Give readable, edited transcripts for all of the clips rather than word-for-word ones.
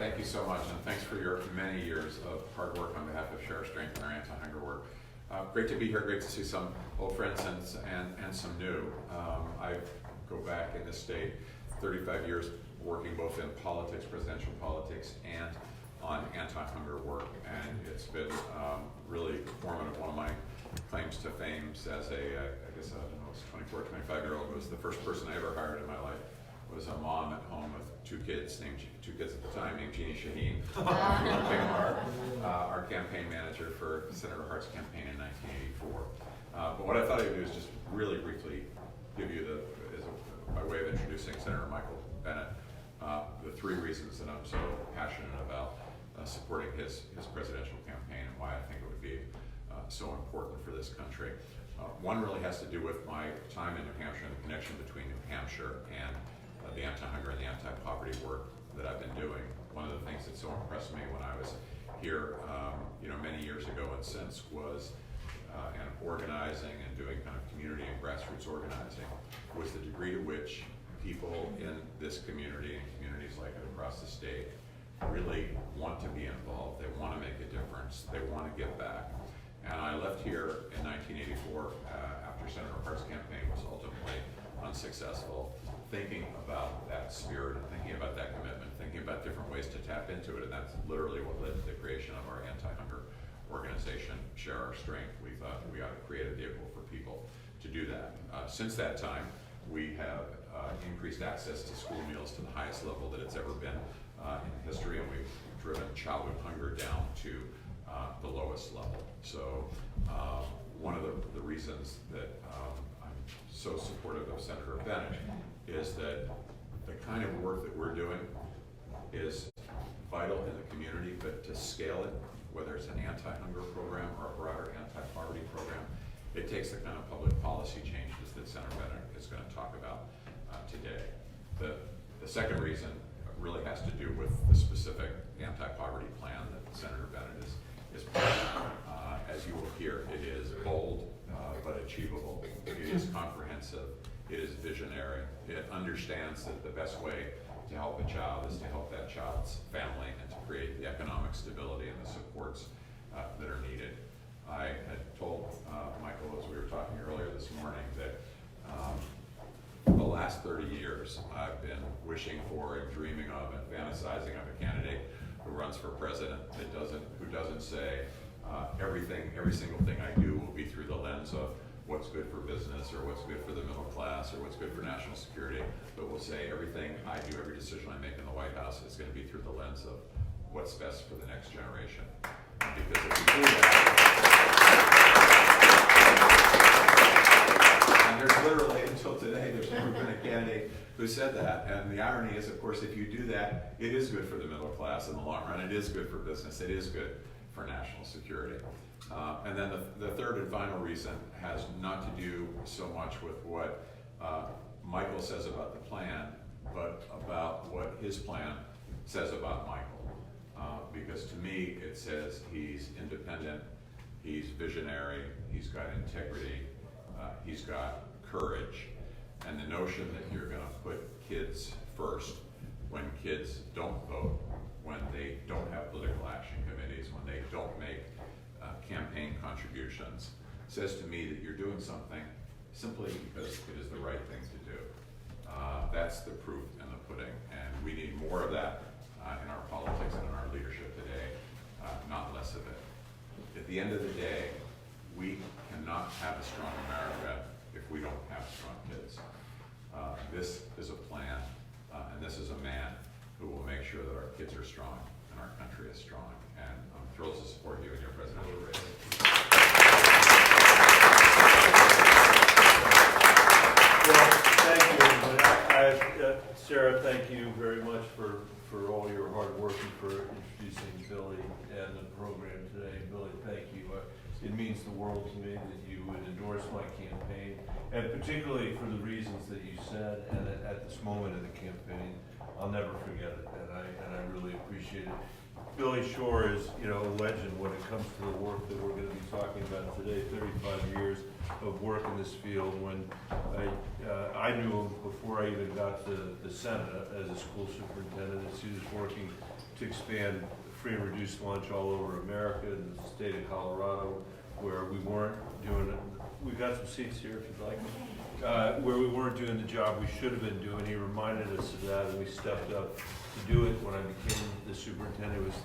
thank you so much, and thanks for your many years of hard work on behalf of Share Strength and our anti-hunger work. Great to be here, great to see some old friends and some new. I go back in this state 35 years working both in politics, presidential politics, and on anti-hunger work, and it's been really formative. One of my claims to fame as I guess I don't know, 24, 25-year-old, was the first person I ever hired in my life. Was a mom at home with two kids at the time, named Jeannie Shaheen, who became our campaign manager for Senator Hart's campaign in 1984. But what I thought I'd do is just really briefly give you by way of introducing Senator Michael Bennet, the three reasons that I'm so passionate about supporting his presidential campaign and why I think it would be so important for this country. One really has to do with my time in New Hampshire and the connection between New Hampshire and the anti-hunger and the anti-poverty work that I've been doing. One of the things that so impressed me when I was here, many years ago and since, was and organizing and doing kind of community and grassroots organizing, was the degree to which people in this community and communities like it across the state really want to be involved. They want to make a difference. They want to give back. And I left here in 1984 after Senator Hart's campaign was ultimately unsuccessful, thinking about that spirit, and thinking about that commitment, thinking about different ways to tap into it, and that's literally what led to the creation of our anti-hunger organization, Share Our Strength. We thought we ought to create a vehicle for people to do that. Since that time, we have increased access to school meals to the highest level that it's ever been in history, and we've driven childhood hunger down to the lowest level. So one of the reasons that I'm so supportive of Senator Bennet is that the kind of work that we're doing is vital in the community, but to scale it, whether it's an anti-hunger program or a broader anti-poverty program, it takes the kind of public policy changes that Senator Bennet is going to talk about today. The second reason really has to do with the specific anti-poverty plan that Senator Bennet is planning. As you will hear, it is bold but achievable. It is comprehensive. It is visionary. It understands that the best way to help a child is to help that child's family and to create the economic stability and the supports that are needed. I had told Michael, as we were talking earlier this morning, that for the last 30 years I've been wishing for and dreaming of and fantasizing of a candidate who runs for president who doesn't say every single thing I do will be through the lens of what's good for business or what's good for the middle class or what's good for national security, but will say everything I do, every decision I make in the White House is going to be through the lens of what's best for the next generation. Because if we do that, and there's literally, until today, there's never been a candidate who said that. And the irony is, of course, if you do that, it is good for the middle class in the long run. It is good for business. It is good for national security. And then the third and final reason has not to do so much with what Michael says about the plan, but about what his plan says about Michael. Because to me, it says he's independent, he's visionary, he's got integrity, he's got courage, and the notion that you're going to put kids first when kids don't vote, when they don't have political action committees, when they don't make campaign contributions, says to me that you're doing something simply because it is the right thing to do. That's the proof in the pudding, and we need more of that in our politics and in our leadership today, not less of it. At the end of the day, we cannot have a strong America if we don't have strong kids. This is a plan, and this is a man who will make sure that our kids are strong and our country is strong. And I'm thrilled to support you in your presidential race. Well, thank you. Sarah, thank you very much for all your hard work and for introducing Billy and the program today. Billy, thank you. It means the world to me that you would endorse my campaign, and particularly for the reasons that you said. And at this moment of the campaign, I'll never forget it, and I really appreciate it. Billy Shore is, you know, a legend when it comes to the work that we're going to be talking about today. 35 years of work in this field. When I knew him before I even got to the Senate as a school superintendent, as he was working to expand free and reduced lunch all over America in the state of Colorado, where we weren't doing it. We've got some seats here if you'd like. Where we weren't doing the job we should have been doing. He reminded us of that, and we stepped up to do it. When I became the superintendent, it was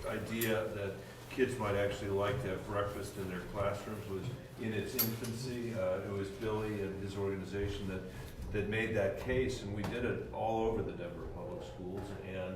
the idea that kids might actually like to have breakfast in their classrooms was in its infancy. It was Billy and his organization that made that case, and we did it all over the Denver Public Schools, and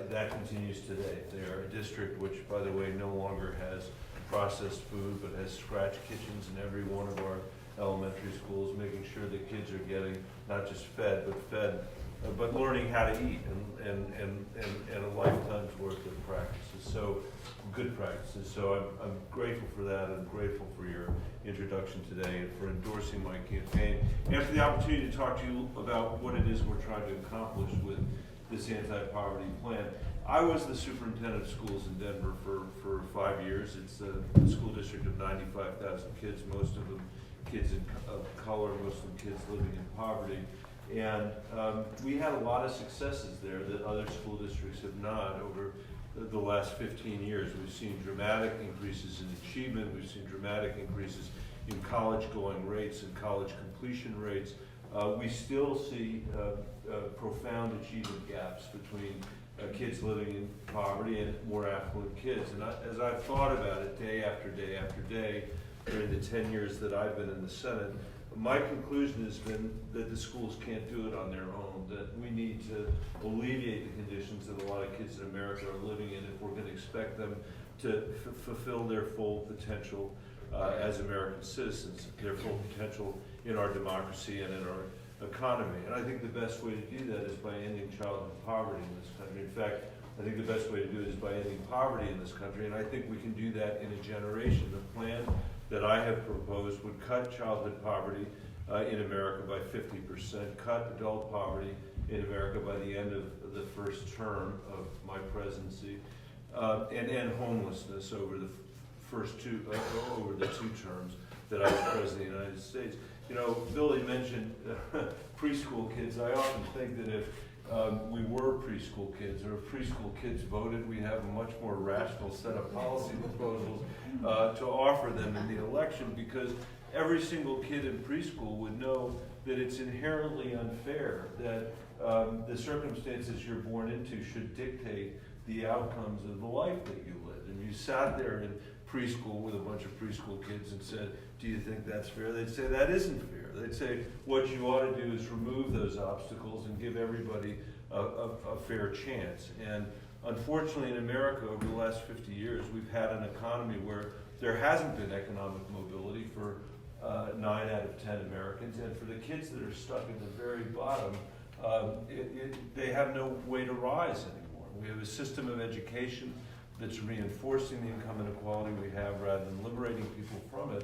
that continues today. They are a district which, by the way, no longer has processed food, but has scratch kitchens in every one of our elementary schools, making sure that kids are getting not just fed, but learning how to eat and a lifetime's worth of practices. So good practices. So I'm grateful for that, and grateful for your introduction today and for endorsing my campaign and for the opportunity to talk to you about what it is we're trying to accomplish with this anti-poverty plan. I was the superintendent of schools in Denver for 5 years. It's a school district of 95,000 kids, most of them kids of color, most of them kids living in poverty. And we had a lot of successes there that other school districts have not over the last 15 years. We've seen dramatic increases in achievement. We've seen dramatic increases in college going rates and college completion rates. We still see profound achievement gaps between kids living in poverty and more affluent kids. And as I've thought about it day after day after day during the 10 years that I've been in the Senate, my conclusion has been that the schools can't do it on their own, that we need to alleviate the conditions that a lot of kids in America are living in if we're going to expect them to fulfill their full potential as American citizens, their full potential in our democracy and in our economy. And I think the best way to do that is by ending childhood poverty in this country. In fact, I think the best way to do it is by ending poverty in this country, and I think we can do that in a generation. The plan that I have proposed would cut childhood poverty in America by 50%, cut adult poverty in America by the end of the first term of my presidency, and end homelessness over the over the 2 terms that I was president of the United States. You know, Billy mentioned preschool kids. I often think that if we were preschool kids, or if preschool kids voted, we'd have a much more rational set of policy proposals to offer them in the election, because every single kid in preschool would know that it's inherently unfair that the circumstances you're born into should dictate the outcomes of the life that you live. And you sat there in preschool with a bunch of preschool kids and said, do you think that's fair? They'd say, that isn't fair. They'd say, what you ought to do is remove those obstacles and give everybody a fair chance. And unfortunately in America over the last 50 years, we've had an economy where there hasn't been economic mobility for 9 out of 10 Americans. And for the kids that are stuck at the very bottom, they have no way to rise anymore. We have a system of education that's reinforcing the income inequality we have rather than liberating people from it.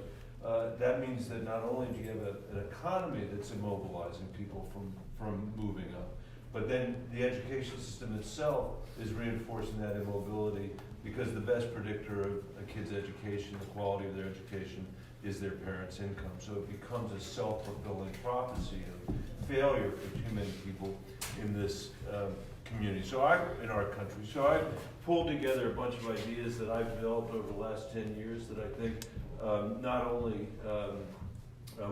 That means that not only do you have an economy that's immobilizing people from moving up, but then the education system itself is reinforcing that immobility, because the best predictor of a kid's education, the quality of their education, is their parents' income. So it becomes a self-fulfilling prophecy of failure for too many people in this community. In our country. So I've pulled together a bunch of ideas that I've developed over the last 10 years that I think not only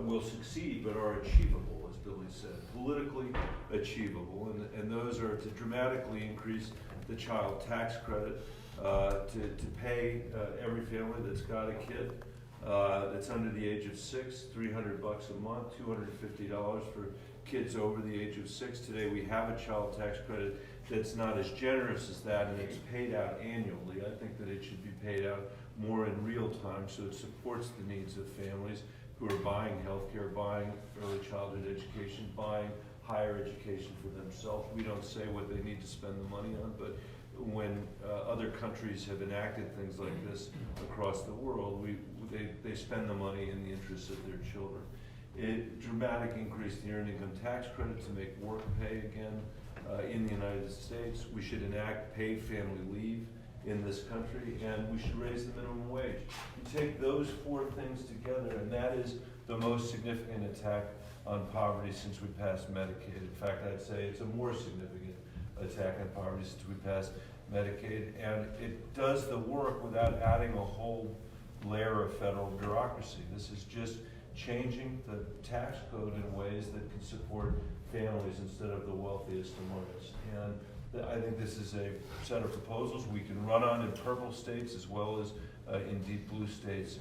will succeed, but are achievable, as Billy said, politically achievable. And those are to dramatically increase the child tax credit, to pay every family that's got a kid that's under the age of 6, $300 a month, $250 for kids over the age of 6. Today we have a child tax credit that's not as generous as that, and it's paid out annually. I think that it should be paid out more in real time, so it supports the needs of families who are buying health care, buying early childhood education, buying higher education for themselves. We don't say what they need to spend the money on, but when other countries have enacted things like this across the world, they spend the money in the interests of their children. It dramatic increase the earned income tax credit to make work pay again in the United States. We should enact paid family leave in this country, and we should raise the minimum wage. You take those four things together, and that is the most significant attack on poverty since we passed Medicaid. In fact, I'd say it's a more significant attack on poverty since we passed Medicaid, and it does the work without adding a whole layer of federal bureaucracy. This is just changing the tax code in ways that can support families instead of the wealthiest among us. And I think this is a set of proposals we can run on in purple states as well as in deep blue states